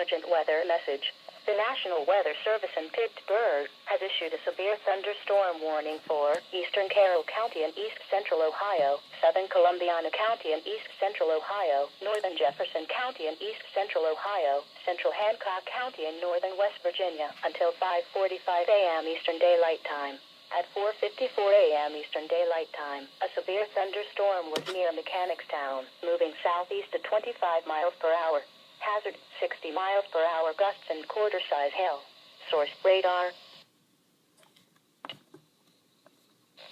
urgent weather message. The National Weather Service in Pittsburgh has issued a severe thunderstorm warning for eastern Carroll County and east central Ohio, southern Columbiana County and east central Ohio, northern Jefferson County and east central Ohio, central Hancock County and northern West Virginia until 5:45 a.m. Eastern Daylight Time. At 4:54 a.m. Eastern Daylight Time, a severe thunderstorm was near Mechanicstown, moving southeast at 25 miles per hour. Hazard, 60 miles per hour gusts and quarter-size hail. Source, radar.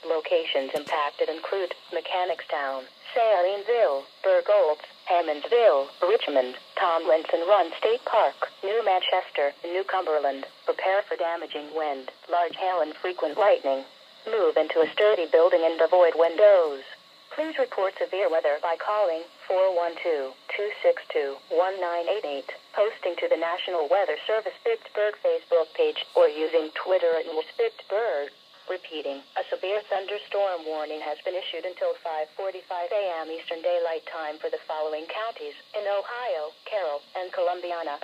Locations impacted include Mechanicstown, Salineville, Bergholz, Hammondsville, Richmond, Tomlinson Run State Park, New Manchester, New Cumberland. Prepare for damaging wind, large hail and frequent lightning. Move into a sturdy building and avoid windows. Please report severe weather by calling 412-262-1988, posting to the National Weather Service Pittsburgh Facebook page, or using Twitter at @Pittsburgh. Repeating, a severe thunderstorm warning has been issued until 5:45 a.m. Eastern Daylight Time for the following counties in Ohio, Carroll, and Columbiana.